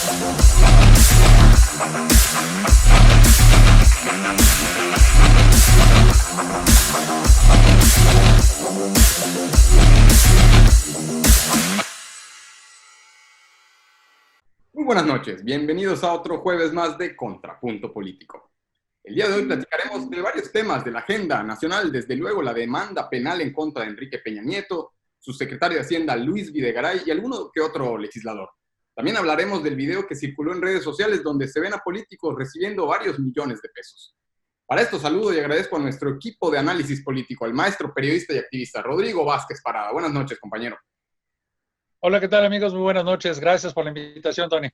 Muy buenas noches, bienvenidos a otro jueves más de Contrapunto Político. El día de hoy platicaremos de varios temas de la agenda nacional, desde luego la demanda penal en contra de Enrique Peña Nieto, su secretario de Hacienda Luis Videgaray y alguno que otro legislador. También hablaremos del video que circuló en redes sociales donde se ven a políticos recibiendo varios millones de pesos. Para esto saludo y agradezco a nuestro equipo de análisis político, al maestro periodista y activista Rodrigo Vázquez Parada. Buenas noches, compañero. Hola, ¿qué tal, amigos? Muy buenas noches. Gracias por la invitación, Tony.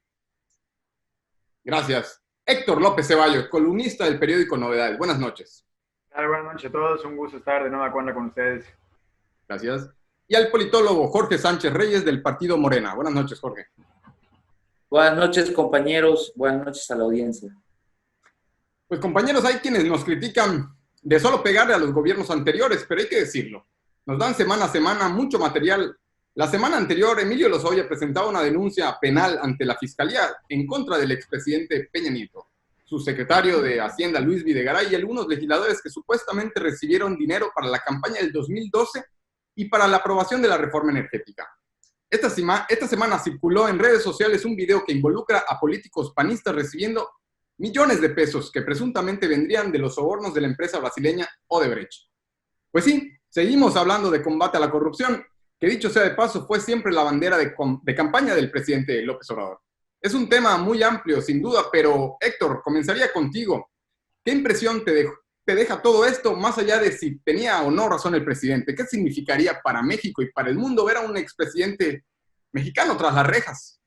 Gracias. Héctor López Ceballos, columnista del periódico Novedades. Buenas noches. Buenas noches a todos. Un gusto estar de nueva cuenta con ustedes. Gracias. Y al politólogo Jorge Sánchez Reyes del partido Morena. Buenas noches, Jorge. Buenas noches, compañeros. Buenas noches a la audiencia. Pues, compañeros, hay quienes nos critican de solo pegarle a los gobiernos anteriores, pero hay que decirlo. Nos dan semana a semana mucho material. La semana anterior, Emilio Lozoya presentaba una denuncia penal ante la Fiscalía en contra del expresidente Peña Nieto, su secretario de Hacienda Luis Videgaray y algunos legisladores que supuestamente recibieron dinero para la campaña del 2012 y para la aprobación de la reforma energética. Esta semana circuló en redes sociales un video que involucra a políticos panistas recibiendo millones de pesos que presuntamente vendrían de los sobornos de la empresa brasileña Odebrecht. Pues sí, seguimos hablando de combate a la corrupción, que dicho sea de paso fue siempre la bandera de campaña del presidente López Obrador. Es un tema muy amplio, sin duda, pero Héctor, comenzaría contigo. ¿Qué impresión te deja todo esto, más allá de si tenía o no razón el presidente? ¿Qué significaría para México y para el mundo ver a un expresidente mexicano tras las rejas?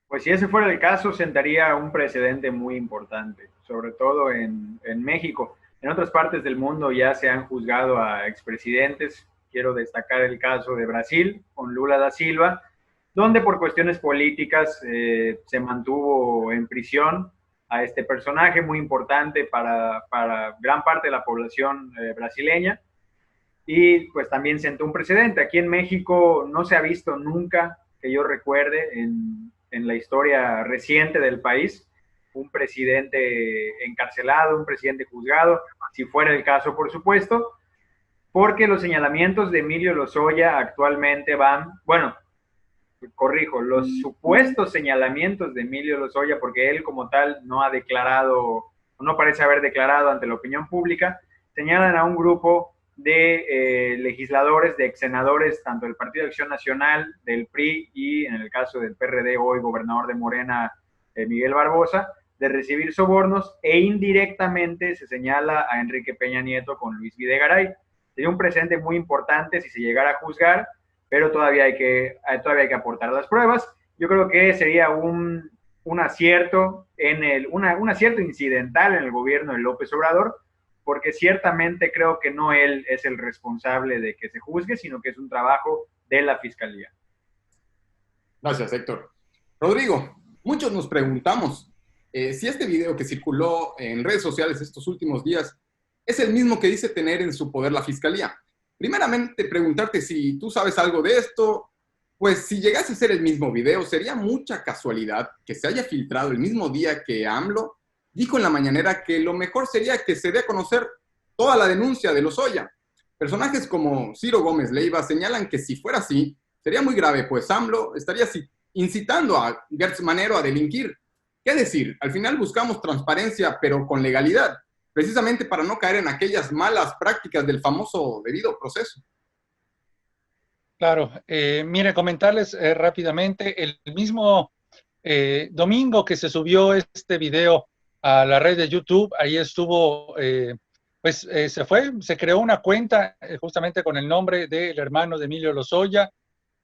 Pues si ese fuera el caso, sentaría un precedente muy importante, sobre todo en México. En otras partes del mundo ya se han juzgado a expresidentes. Quiero destacar el caso de Brasil, con Lula da Silva, donde por cuestiones políticas se mantuvo en prisión a este personaje muy importante para gran parte de la población brasileña. Y pues también sentó un precedente. Aquí en México no se ha visto nunca, que yo recuerde, en la historia reciente del país, un presidente encarcelado, un presidente juzgado, si fuera el caso, por supuesto, porque los señalamientos de Emilio Lozoya actualmente van, bueno, corrijo, los supuestos señalamientos de Emilio Lozoya, porque él como tal no ha declarado, no parece haber declarado ante la opinión pública, señalan a un grupo de legisladores, de ex senadores, tanto del Partido de Acción Nacional, del PRI y en el caso del PRD, hoy gobernador de Morena, Miguel Barbosa, de recibir sobornos, e indirectamente se señala a Enrique Peña Nieto con Luis Videgaray. Sería un precedente muy importante si se llegara a juzgar, pero todavía hay que aportar las pruebas. Yo creo que sería un acierto, un acierto incidental en el gobierno de López Obrador, porque ciertamente creo que no él es el responsable de que se juzgue, sino que es un trabajo de la Fiscalía. Gracias, Héctor. Rodrigo, muchos nos preguntamos si este video que circuló en redes sociales estos últimos días es el mismo que dice tener en su poder la Fiscalía. Primeramente, preguntarte si tú sabes algo de esto. Pues si llegase a ser el mismo video, sería mucha casualidad que se haya filtrado el mismo día que AMLO dijo en la mañanera que lo mejor sería que se dé a conocer toda la denuncia de Lozoya. Personajes como Ciro Gómez Leiva señalan que si fuera así, sería muy grave, pues AMLO estaría incitando a Gertz Manero a delinquir. ¿Qué decir? Al final buscamos transparencia, pero con legalidad, precisamente para no caer en aquellas malas prácticas del famoso debido proceso. Claro, mire, comentarles rápidamente, el mismo domingo que se subió este video a la red de YouTube, ahí estuvo, se creó una cuenta justamente con el nombre del hermano de Emilio Lozoya,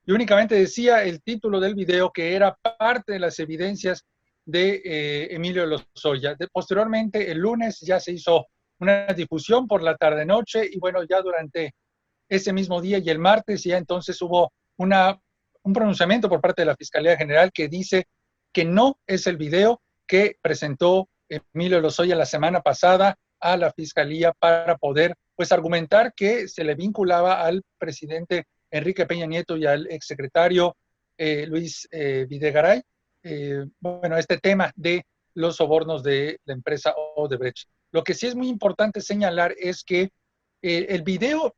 y únicamente decía el título del video que era parte de las evidencias de Emilio Lozoya. Posteriormente, el lunes ya se hizo una difusión por la tarde-noche, y bueno, ya durante ese mismo día y el martes ya entonces hubo un pronunciamiento por parte de la Fiscalía General que dice que no es el video que presentó Emilio Lozoya la semana pasada a la Fiscalía para poder pues argumentar que se le vinculaba al presidente Enrique Peña Nieto y al exsecretario Luis Videgaray bueno, este tema de los sobornos de la empresa Odebrecht. Lo que sí es muy importante señalar es que el video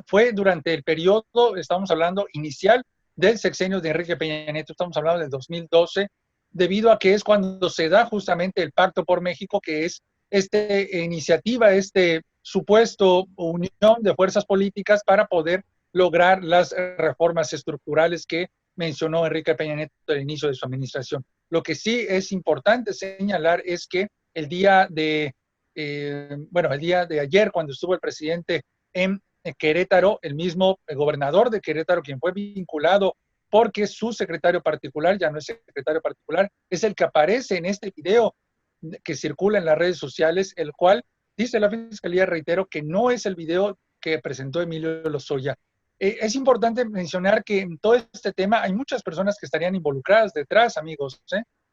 fue durante el periodo, estamos hablando, inicial del sexenio de Enrique Peña Nieto, estamos hablando del 2012, debido a que es cuando se da justamente el Pacto por México, que es esta iniciativa, este supuesto unión de fuerzas políticas para poder lograr las reformas estructurales que mencionó Enrique Peña Nieto al inicio de su administración. Lo que sí es importante señalar es que el día de el día de ayer, cuando estuvo el presidente en Querétaro, el mismo gobernador de Querétaro, quien fue vinculado porque su secretario particular, ya no es secretario particular, es el que aparece en este video que circula en las redes sociales, el cual dice la Fiscalía, reitero, que no es el video que presentó Emilio Lozoya. Es importante mencionar que en todo este tema hay muchas personas que estarían involucradas detrás, amigos.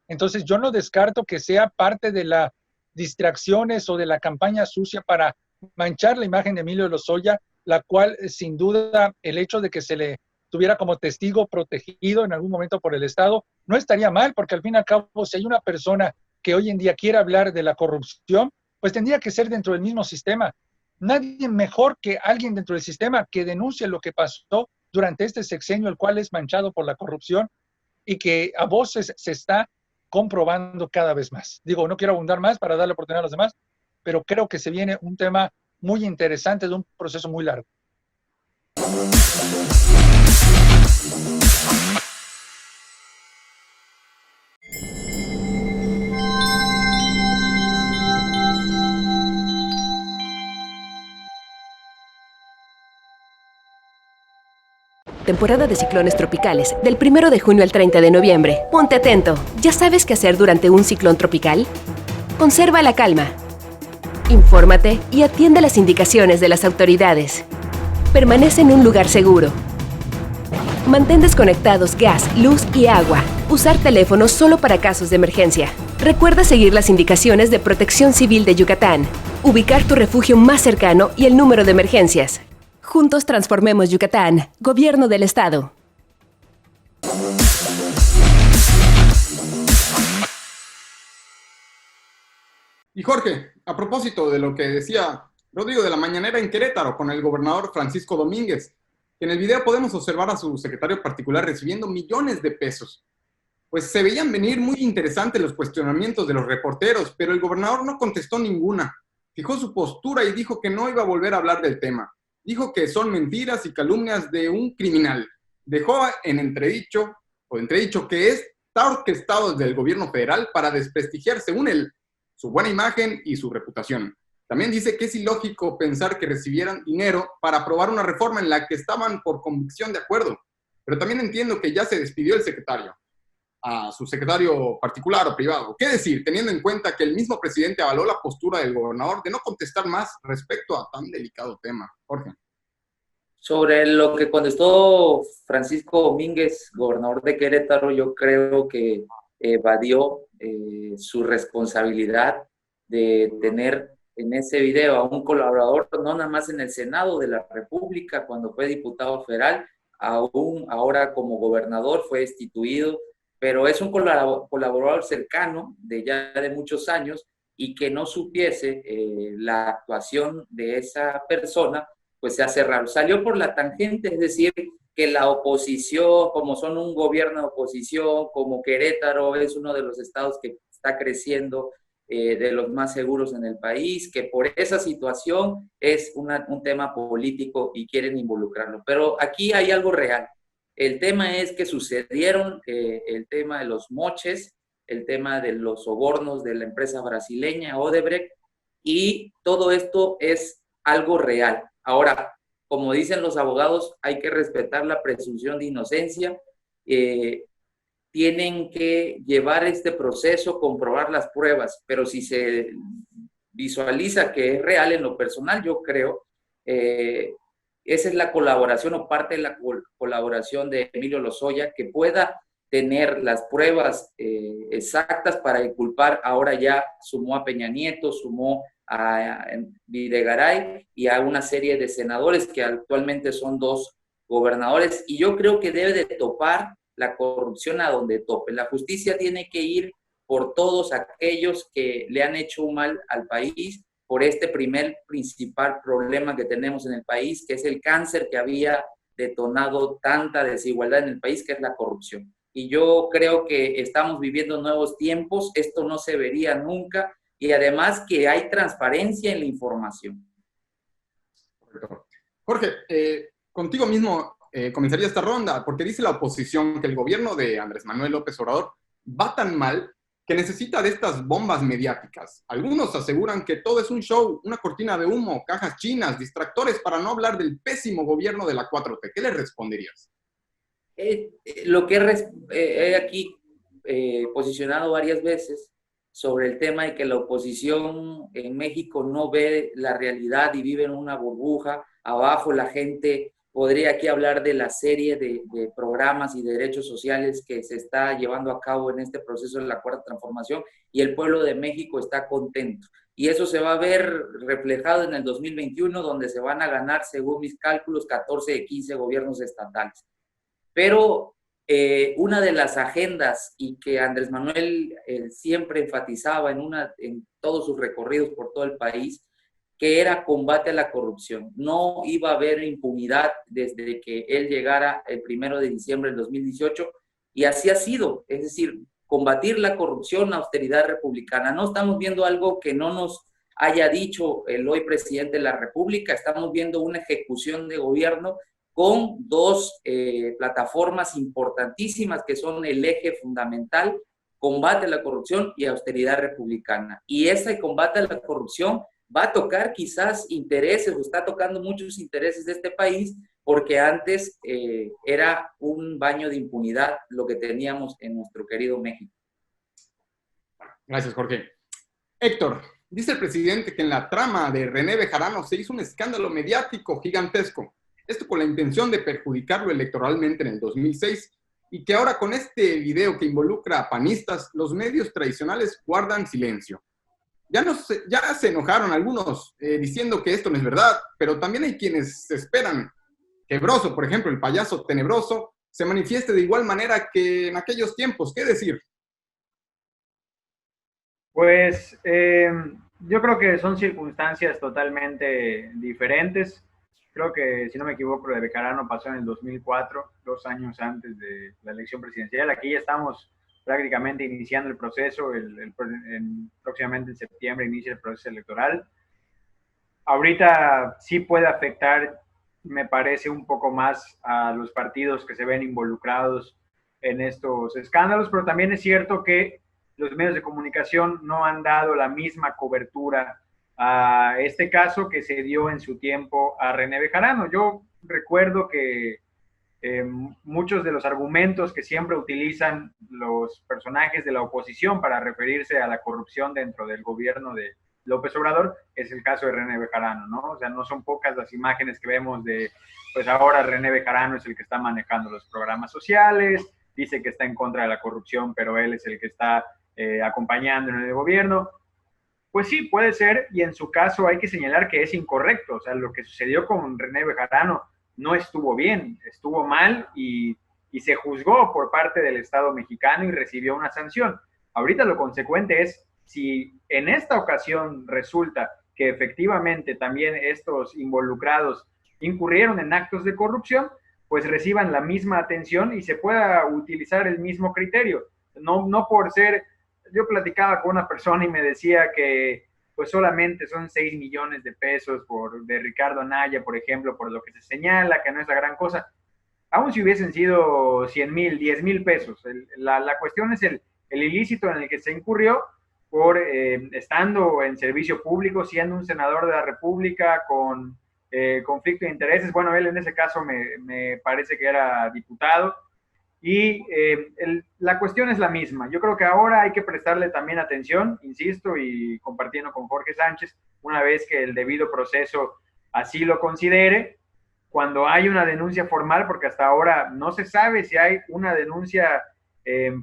Entonces yo no descarto que sea parte de las distracciones o de la campaña sucia para manchar la imagen de Emilio Lozoya, la cual sin duda el hecho de que se le tuviera como testigo protegido en algún momento por el Estado no estaría mal, porque al fin y al cabo si hay una persona que hoy en día quiere hablar de la corrupción, pues tendría que ser dentro del mismo sistema. Nadie mejor que alguien dentro del sistema que denuncie lo que pasó durante este sexenio, el cual es manchado por la corrupción y que a voces se está comprobando cada vez más. Digo, no quiero abundar más para darle oportunidad a los demás, pero creo que se viene un tema muy interesante de un proceso muy largo. Temporada de ciclones tropicales, del 1 de junio al 30 de noviembre. Ponte atento. ¿Ya sabes qué hacer durante un ciclón tropical? Conserva la calma. Infórmate y atiende las indicaciones de las autoridades. Permanece en un lugar seguro. Mantén desconectados gas, luz y agua. Usar teléfonos solo para casos de emergencia. Recuerda seguir las indicaciones de Protección Civil de Yucatán. Ubicar tu refugio más cercano y el número de emergencias. Juntos transformemos Yucatán. Gobierno del Estado. Y Jorge, a propósito de lo que decía Rodrigo de la mañanera en Querétaro con el gobernador Francisco Domínguez, en el video podemos observar a su secretario particular recibiendo millones de pesos. Pues se veían venir muy interesantes los cuestionamientos de los reporteros, pero el gobernador no contestó ninguna. Fijó su postura y dijo que no iba a volver a hablar del tema. Dijo que son mentiras y calumnias de un criminal. Dejó en entredicho que está orquestado desde el gobierno federal para desprestigiar, según él, su buena imagen y su reputación. También dice que es ilógico pensar que recibieran dinero para aprobar una reforma en la que estaban por convicción de acuerdo. Pero también entiendo que ya se despidió el secretario, a su secretario particular o privado. ¿Qué decir, teniendo en cuenta que el mismo presidente avaló la postura del gobernador de no contestar más respecto a tan delicado tema? Jorge. Sobre lo que contestó Francisco Domínguez, gobernador de Querétaro, yo creo que evadió su responsabilidad de tener en ese video a un colaborador, no nada más en el Senado de la República, cuando fue diputado federal, aún ahora como gobernador fue destituido, pero es un colaborador cercano de muchos años y que no supiese la actuación de esa persona, pues se hace raro. Salió por la tangente, es decir, que la oposición, como son un gobierno de oposición, como Querétaro es uno de los estados que está creciendo, de los más seguros en el país, que por esa situación es un tema político y quieren involucrarlo. Pero aquí hay algo real. El tema es que sucedieron el tema de los moches, el tema de los sobornos de la empresa brasileña Odebrecht, y todo esto es algo real. Ahora, como dicen los abogados, hay que respetar la presunción de inocencia. Tienen que llevar este proceso, comprobar las pruebas, pero si se visualiza que es real en lo personal, yo creo, esa es la colaboración o parte de la colaboración de Emilio Lozoya, que pueda tener las pruebas exactas para inculpar. Ahora ya sumó a Peña Nieto, sumó a Videgaray y a una serie de senadores que actualmente son 2 gobernadores, y yo creo que debe de topar la corrupción a donde tope. La justicia tiene que ir por todos aquellos que le han hecho un mal al país, por este primer principal problema que tenemos en el país, que es el cáncer que había detonado tanta desigualdad en el país, que es la corrupción. Y yo creo que estamos viviendo nuevos tiempos, esto no se vería nunca, y además que hay transparencia en la información. Correcto. Jorge, contigo mismo comenzaría esta ronda, porque dice la oposición que el gobierno de Andrés Manuel López Obrador va tan mal que necesita de estas bombas mediáticas. Algunos aseguran que todo es un show, una cortina de humo, cajas chinas, distractores, para no hablar del pésimo gobierno de la 4T. ¿Qué le responderías? Lo que he aquí posicionado varias veces sobre el tema de que la oposición en México no ve la realidad y vive en una burbuja. Abajo la gente podría aquí hablar de la serie de programas y de derechos sociales que se está llevando a cabo en este proceso de la Cuarta Transformación, y el pueblo de México está contento. Y eso se va a ver reflejado en el 2021, donde se van a ganar, según mis cálculos, 14 de 15 gobiernos estatales. Pero una de las agendas, y que Andrés Manuel siempre enfatizaba en todos sus recorridos por todo el país, que era combate a la corrupción. No iba a haber impunidad desde que él llegara el 1 de diciembre del 2018, y así ha sido. Es decir, combatir la corrupción, la austeridad republicana. No estamos viendo algo que no nos haya dicho el hoy presidente de la República, estamos viendo una ejecución de gobierno con dos plataformas importantísimas que son el eje fundamental: combate a la corrupción y austeridad republicana. Y ese combate a la corrupción va a tocar quizás intereses, o está tocando muchos intereses de este país, porque antes era un baño de impunidad lo que teníamos en nuestro querido México. Gracias, Jorge. Héctor, dice el presidente que en la trama de René Bejarano se hizo un escándalo mediático gigantesco. Esto con la intención de perjudicarlo electoralmente en el 2006, y que ahora con este video que involucra a panistas, los medios tradicionales guardan silencio. Ya se enojaron algunos diciendo que esto no es verdad, pero también hay quienes esperan que Broso, por ejemplo, el payaso tenebroso, se manifieste de igual manera que en aquellos tiempos. ¿Qué decir? Pues yo creo que son circunstancias totalmente diferentes. Creo que, si no me equivoco, lo de Bejarano pasó en el 2004, 2 años antes de la elección presidencial. Aquí ya estamos prácticamente iniciando el proceso, próximamente en septiembre inicia el proceso electoral. Ahorita sí puede afectar, me parece, un poco más a los partidos que se ven involucrados en estos escándalos, pero también es cierto que los medios de comunicación no han dado la misma cobertura a este caso que se dio en su tiempo a René Bejarano. Yo recuerdo que muchos de los argumentos que siempre utilizan los personajes de la oposición para referirse a la corrupción dentro del gobierno de López Obrador es el caso de René Bejarano, ¿no? O sea, no son pocas las imágenes que vemos de, pues ahora René Bejarano es el que está manejando los programas sociales, dice que está en contra de la corrupción, pero él es el que está acompañando en el gobierno. Pues sí, puede ser, y en su caso hay que señalar que es incorrecto. O sea, lo que sucedió con René Bejarano no estuvo bien, estuvo mal, y se juzgó por parte del Estado mexicano y recibió una sanción. Ahorita lo consecuente es, si en esta ocasión resulta que efectivamente también estos involucrados incurrieron en actos de corrupción, pues reciban la misma atención y se pueda utilizar el mismo criterio. No por ser... Yo platicaba con una persona y me decía que pues solamente son 6 millones de pesos de Ricardo Anaya, por ejemplo, por lo que se señala, que no es la gran cosa. Aún si hubiesen sido 100,000, 10,000 pesos. La cuestión es el ilícito en el que se incurrió por estando en servicio público, siendo un senador de la República con conflicto de intereses. Bueno, él en ese caso me parece que era diputado. Y la cuestión es la misma. Yo creo que ahora hay que prestarle también atención, insisto, y compartiendo con Jorge Sánchez, una vez que el debido proceso así lo considere, cuando hay una denuncia formal, porque hasta ahora no se sabe si hay una denuncia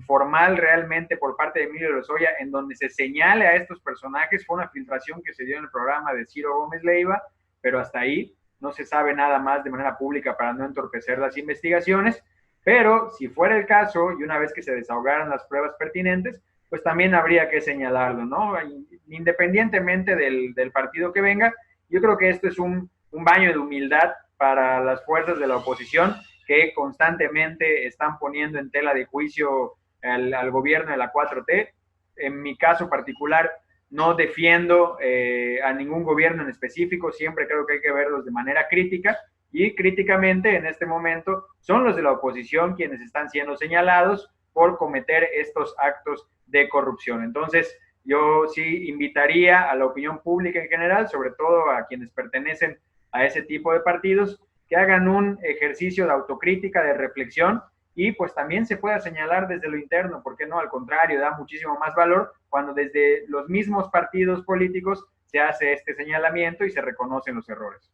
formal realmente por parte de Emilio Lozoya en donde se señale a estos personajes. Fue una filtración que se dio en el programa de Ciro Gómez Leiva, pero hasta ahí no se sabe nada más de manera pública para no entorpecer las investigaciones. Pero si fuera el caso, y una vez que se desahogaran las pruebas pertinentes, pues también habría que señalarlo, ¿no? Independientemente del partido que venga, yo creo que esto es un baño de humildad para las fuerzas de la oposición que constantemente están poniendo en tela de juicio al gobierno de la 4T. En mi caso particular, no defiendo a ningún gobierno en específico, siempre creo que hay que verlos de manera crítica, y críticamente en este momento son los de la oposición quienes están siendo señalados por cometer estos actos de corrupción. Entonces, yo sí invitaría a la opinión pública en general, sobre todo a quienes pertenecen a ese tipo de partidos, que hagan un ejercicio de autocrítica, de reflexión, y pues también se pueda señalar desde lo interno, porque no, al contrario, da muchísimo más valor cuando desde los mismos partidos políticos se hace este señalamiento y se reconocen los errores.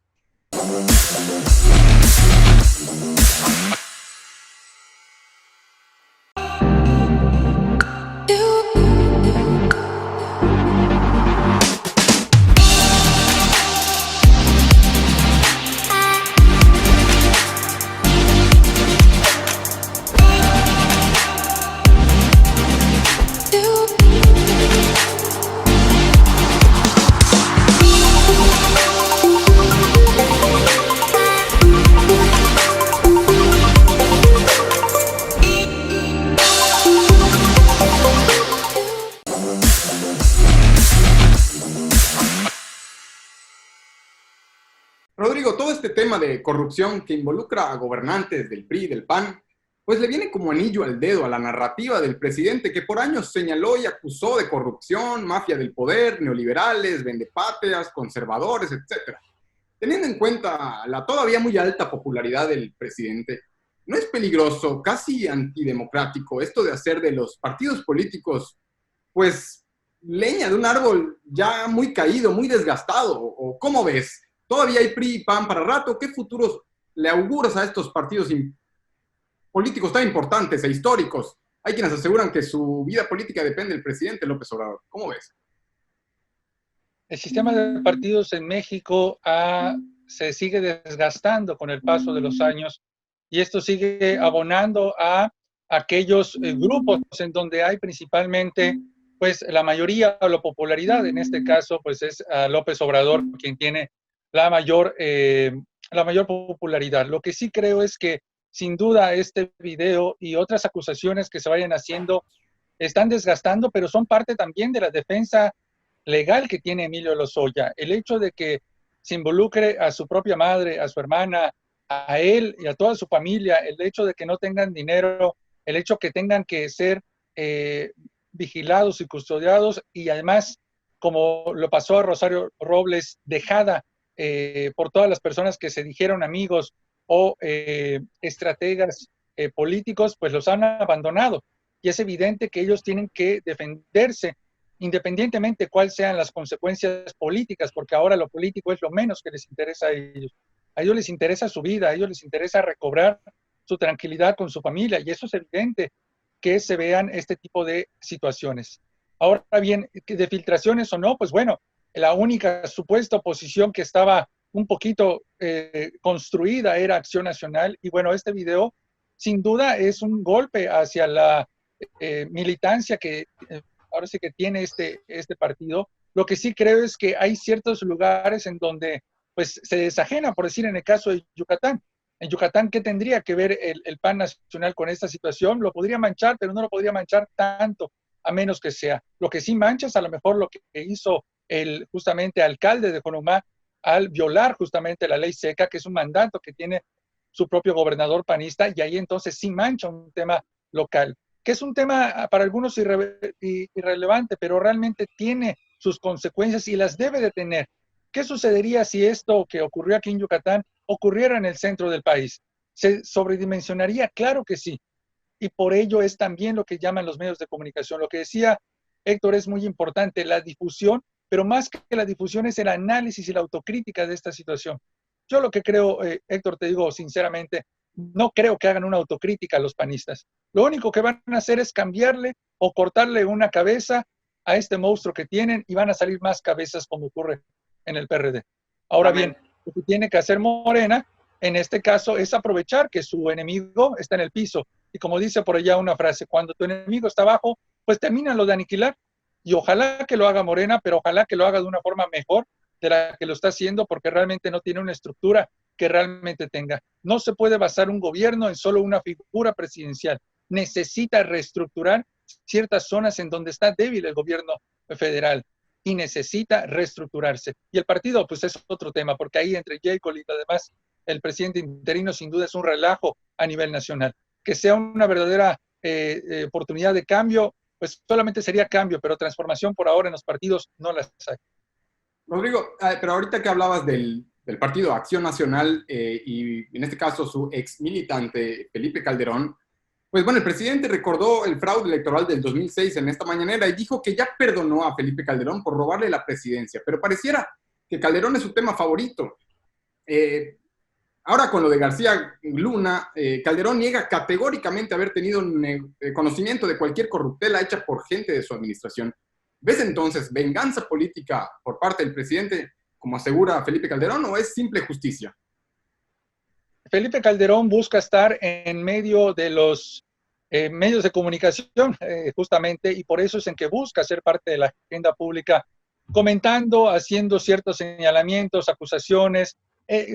Rodrigo, todo este tema de corrupción que involucra a gobernantes del PRI y del PAN, pues le viene como anillo al dedo a la narrativa del presidente que por años señaló y acusó de corrupción, mafia del poder, neoliberales, vendepatrias, conservadores, etc. Teniendo en cuenta la todavía muy alta popularidad del presidente, ¿no es peligroso, casi antidemocrático, esto de hacer de los partidos políticos, pues, leña de un árbol ya muy caído, muy desgastado? ¿O cómo ves? ¿Todavía hay PRI y PAN para rato? ¿Qué futuros le auguras a estos partidos políticos tan importantes e históricos? Hay quienes aseguran que su vida política depende del presidente López Obrador. ¿Cómo ves? El sistema de partidos en México se sigue desgastando con el paso de los años y esto sigue abonando a aquellos grupos en donde hay principalmente pues la mayoría o la popularidad. En este caso pues es a López Obrador quien tiene la mayor popularidad. Lo que sí creo es que sin duda este video y otras acusaciones que se vayan haciendo están desgastando, pero son parte también de la defensa legal que tiene Emilio Lozoya. El hecho de que se involucre a su propia madre, a su hermana, a él y a toda su familia, el hecho de que no tengan dinero, el hecho que tengan que ser vigilados y custodiados, y además, como lo pasó a Rosario Robles, dejada por todas las personas que se dijeron amigos o estrategas políticos, pues los han abandonado. Y es evidente que ellos tienen que defenderse independientemente de cuáles sean las consecuencias políticas, porque ahora lo político es lo menos que les interesa a ellos. A ellos les interesa su vida, a ellos les interesa recobrar su tranquilidad con su familia, y eso es evidente que se vean este tipo de situaciones. Ahora bien, de filtraciones o no, pues bueno, la única supuesta oposición que estaba un poquito construida era Acción Nacional, y bueno, este video sin duda es un golpe hacia la militancia que ahora sí que tiene este partido. Lo que sí creo es que hay ciertos lugares en donde pues se desajena, por decir en el caso de Yucatán. En Yucatán, ¿qué tendría que ver el PAN nacional con esta situación? Lo podría manchar, pero no lo podría manchar tanto, a menos que sea. Lo que sí mancha es a lo mejor lo que hizo el justamente alcalde de Conumá al violar justamente la ley seca, que es un mandato que tiene su propio gobernador panista, y ahí entonces sí mancha un tema local, que es un tema para algunos irrelevante, pero realmente tiene sus consecuencias y las debe de tener. ¿Qué sucedería si esto que ocurrió aquí en Yucatán ocurriera en el centro del país? ¿Se sobredimensionaría? Claro que sí. Y por ello es también lo que llaman los medios de comunicación. Lo que decía Héctor es muy importante, la difusión, pero más que la difusión es el análisis y la autocrítica de esta situación. Yo lo que creo, Héctor, te digo sinceramente, no creo que hagan una autocrítica a los panistas. Lo único que van a hacer es cambiarle o cortarle una cabeza a este monstruo que tienen, y van a salir más cabezas como ocurre en el PRD. Ahora bien, lo que tiene que hacer Morena En este caso es aprovechar que su enemigo está en el piso. Y como dice por allá una frase, cuando tu enemigo está abajo, pues termínalo de aniquilar. Y ojalá que lo haga Morena, pero ojalá que lo haga de una forma mejor de la que lo está haciendo, porque realmente no tiene una estructura que realmente tenga. No se puede basar un gobierno en solo una figura presidencial. Necesita reestructurar ciertas zonas en donde está débil el gobierno federal y necesita reestructurarse. Y el partido, pues es otro tema, porque ahí entre Jacob y además el interino sin duda es un relajo a nivel nacional. Que sea una verdadera oportunidad de cambio, pues solamente sería cambio, pero transformación por ahora en los partidos no las hay. Rodrigo, pero ahorita que hablabas del partido Acción Nacional y en este caso su ex militante Felipe Calderón, pues bueno, el presidente recordó el fraude electoral del 2006 en esta mañanera y dijo que ya perdonó a Felipe Calderón por robarle la presidencia, pero pareciera que Calderón es su tema favorito. Ahora con lo de García Luna, Calderón niega categóricamente haber tenido conocimiento de cualquier corruptela hecha por gente de su administración. ¿Ves entonces venganza política por parte del presidente, como asegura Felipe Calderón, o es simple justicia? Felipe Calderón busca estar en medio de los medios de comunicación, justamente, y por eso es en que busca ser parte de la agenda pública, comentando, haciendo ciertos señalamientos, acusaciones.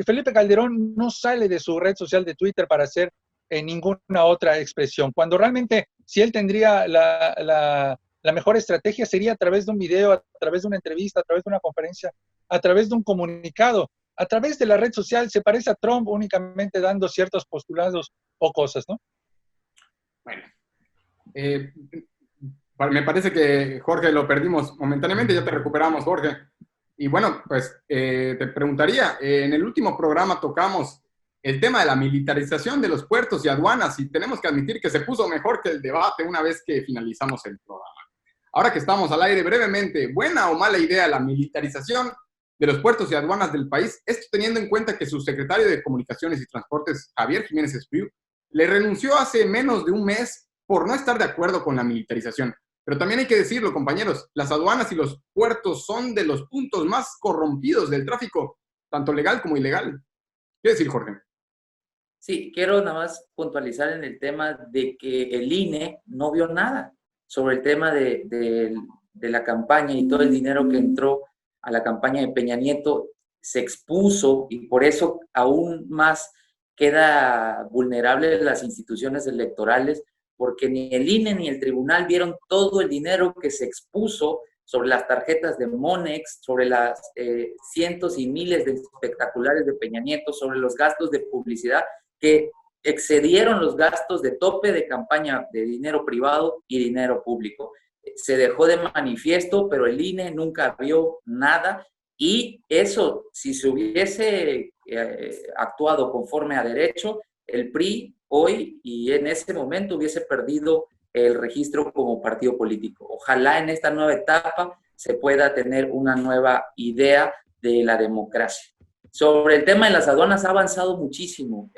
Felipe Calderón no sale de su red social de Twitter para hacer ninguna otra expresión, cuando realmente si él tendría la mejor estrategia sería a través de un video, a través de una entrevista, a través de una conferencia, a través de un comunicado. A través de la red social se parece a Trump únicamente dando ciertos postulados o cosas, ¿no? Bueno, me parece que Jorge lo perdimos momentáneamente, ya te recuperamos, Jorge. Y bueno, pues te preguntaría, en el último programa tocamos el tema de la militarización de los puertos y aduanas y tenemos que admitir que se puso mejor que el debate una vez que finalizamos el programa. Ahora que estamos al aire, brevemente, ¿buena o mala idea la militarización de los puertos y aduanas del país? Esto teniendo en cuenta que su secretario de Comunicaciones y Transportes, Javier Jiménez Espriu, le renunció hace menos de un mes por no estar de acuerdo con la militarización. Pero también hay que decirlo, compañeros, las aduanas y los puertos son de los puntos más corrompidos del tráfico, tanto legal como ilegal. ¿Qué decir, Jorge? Sí, quiero nada más puntualizar en el tema de que el INE no vio nada sobre el tema de la campaña y todo el dinero que entró a la campaña de Peña Nieto se expuso y por eso aún más queda vulnerable las instituciones electorales, porque ni el INE ni el tribunal vieron todo el dinero que se expuso sobre las tarjetas de Monex, sobre las cientos y miles de espectaculares de Peña Nieto, sobre los gastos de publicidad que excedieron los gastos de tope de campaña de dinero privado y dinero público. Se dejó de manifiesto, pero el INE nunca vio nada y eso, si se hubiese actuado conforme a derecho, el PRI hoy y en ese momento hubiese perdido el registro como partido político. Ojalá en esta nueva etapa se pueda tener una nueva idea de la democracia. Sobre el tema de las aduanas ha avanzado muchísimo.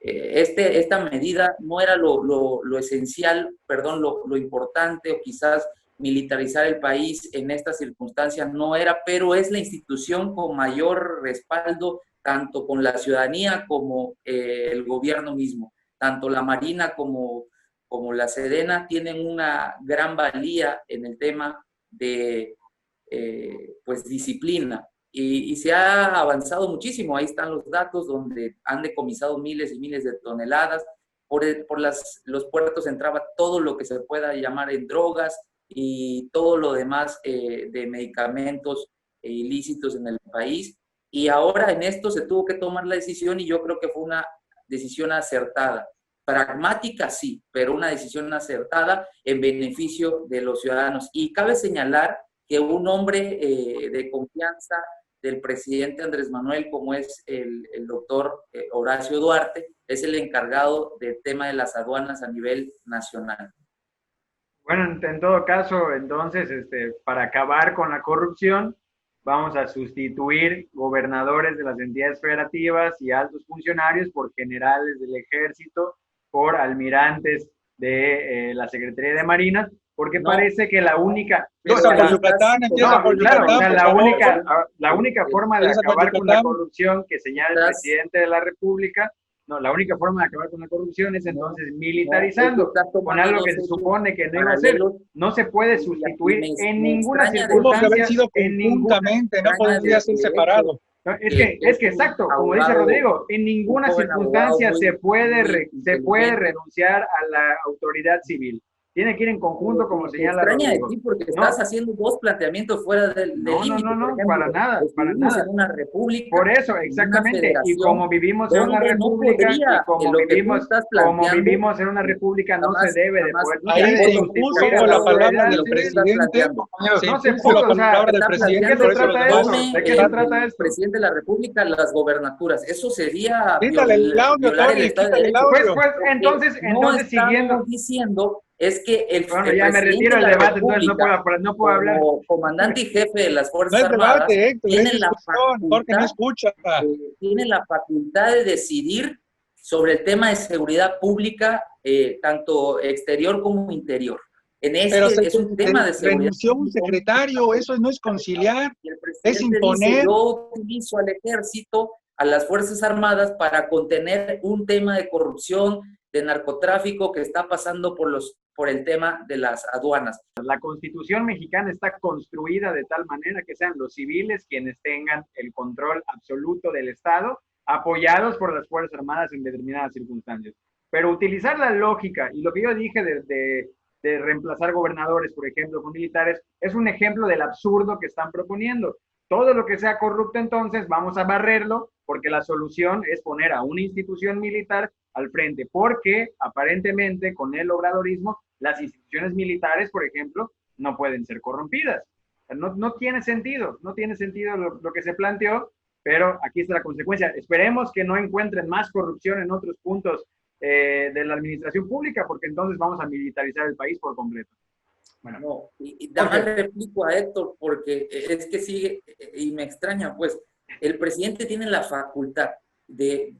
Esta medida no era lo esencial, perdón, lo importante, o quizás militarizar el país en estas circunstancias no era, pero es la institución con mayor respaldo, tanto con la ciudadanía como el gobierno mismo. Tanto la Marina como la Sedena tienen una gran valía en el tema de pues disciplina. Y se ha avanzado muchísimo. Ahí están los datos donde han decomisado miles y miles de toneladas. Por los puertos entraba todo lo que se pueda llamar en drogas y todo lo demás de medicamentos ilícitos en el país. Y ahora en esto se tuvo que tomar la decisión y yo creo que fue una decisión acertada. Pragmática, sí, pero una decisión acertada en beneficio de los ciudadanos. Y cabe señalar que un hombre de confianza del presidente Andrés Manuel, como es el doctor Horacio Duarte, es el encargado del tema de las aduanas a nivel nacional. Bueno, en todo caso, entonces, para acabar con la corrupción, vamos a sustituir gobernadores de las entidades federativas y altos funcionarios por generales del ejército, por almirantes de la Secretaría de Marina, porque parece que la única... Empieza por Yucatán, empieza por Yucatán. Claro, o sea, la única forma de acabar con la corrupción que señala el presidente de la República, la única forma de acabar con la corrupción es entonces militarizando, con algo que se supone que no iba a ser. No se puede sustituir en ninguna circunstancia. Tuvo que haber sido conjuntamente, no podría ser separado. Es que exacto, como dice Rodrigo, en ninguna circunstancia se puede renunciar a la autoridad civil. Tiene que ir en conjunto, como señala Rodrigo. Rodrigo. De ti porque estás haciendo dos planteamientos fuera del límite. No, para nada. En una república. Por eso, exactamente. Y como vivimos en una república, como vivimos en una república, no se debe de poder. Ahí se impuso con la palabra del presidente. No se impuso la palabra del presidente. ¿De qué se trata esto? Presidente de la república, las gobernaturas. Eso sería violar el Estado de Derecho. Pues entonces siguiendo diciendo es que el ya me retiro del debate, entonces no puedo hablar. Como comandante y jefe de las Fuerzas Armadas, tiene la facultad de decidir sobre el tema de seguridad pública, tanto exterior como interior. Es un tema de seguridad. Renunció un secretario, eso no es conciliar, es imponer. Dice, yo utilizo al ejército, a las Fuerzas Armadas para contener un tema de corrupción, de narcotráfico que está pasando por el tema de las aduanas. La Constitución mexicana está construida de tal manera que sean los civiles quienes tengan el control absoluto del Estado, apoyados por las Fuerzas Armadas en determinadas circunstancias. Pero utilizar la lógica, y lo que yo dije de reemplazar gobernadores, por ejemplo, con militares, es un ejemplo del absurdo que están proponiendo. Todo lo que sea corrupto, entonces, vamos a barrerlo, porque la solución es poner a una institución militar al frente, porque aparentemente con el obradorismo las instituciones militares, por ejemplo, no pueden ser corrompidas. No tiene sentido, lo que se planteó, pero aquí está la consecuencia. Esperemos que no encuentren más corrupción en otros puntos de la administración pública, porque entonces vamos a militarizar el país por completo. Bueno, no, y además le replico a Héctor, porque es que sigue, y me extraña, pues, el presidente tiene la facultad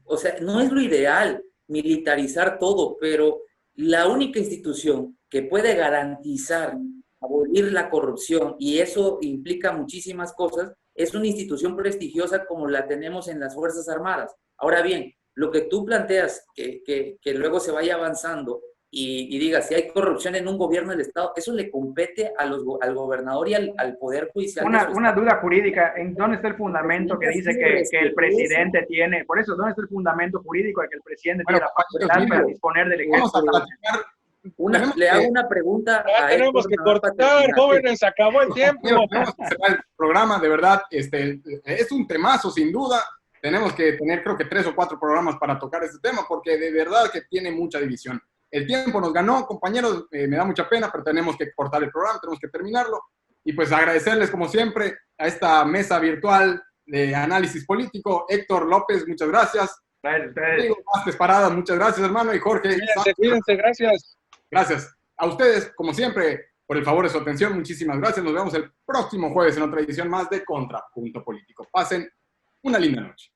o sea, no es lo ideal militarizar todo, pero la única institución que puede garantizar abolir la corrupción, y eso implica muchísimas cosas, es una institución prestigiosa como la tenemos en las Fuerzas Armadas. Ahora bien, lo que tú planteas, que luego se vaya avanzando y diga, si hay corrupción en un gobierno del Estado, eso le compete al gobernador y al Poder Judicial. Una duda jurídica, ¿en dónde está el fundamento que dice que el presidente tiene? Por eso, ¿dónde está el fundamento jurídico de que el presidente tiene la facultad para disponer del ejército? Le hago una pregunta. Ya tenemos que cortar, jóvenes, acabó el tiempo. Tenemos que cerrar el programa, de verdad, es un temazo, sin duda. Tenemos que tener, creo que 3 o 4 programas para tocar este tema, porque de verdad que tiene mucha división. El tiempo nos ganó, compañeros, me da mucha pena, pero tenemos que cortar el programa, tenemos que terminarlo. Y pues agradecerles, como siempre, a esta mesa virtual de análisis político. Héctor López, muchas gracias. Rodrigo Vázquez Parada, muchas gracias, hermano. Y Jorge. Cuídense, gracias. Gracias. A ustedes, como siempre, por el favor de su atención. Muchísimas gracias. Nos vemos el próximo jueves en otra edición más de Contrapunto Político. Pasen una linda noche.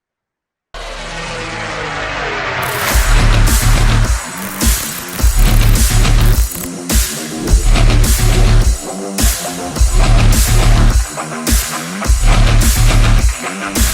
We'll be right back.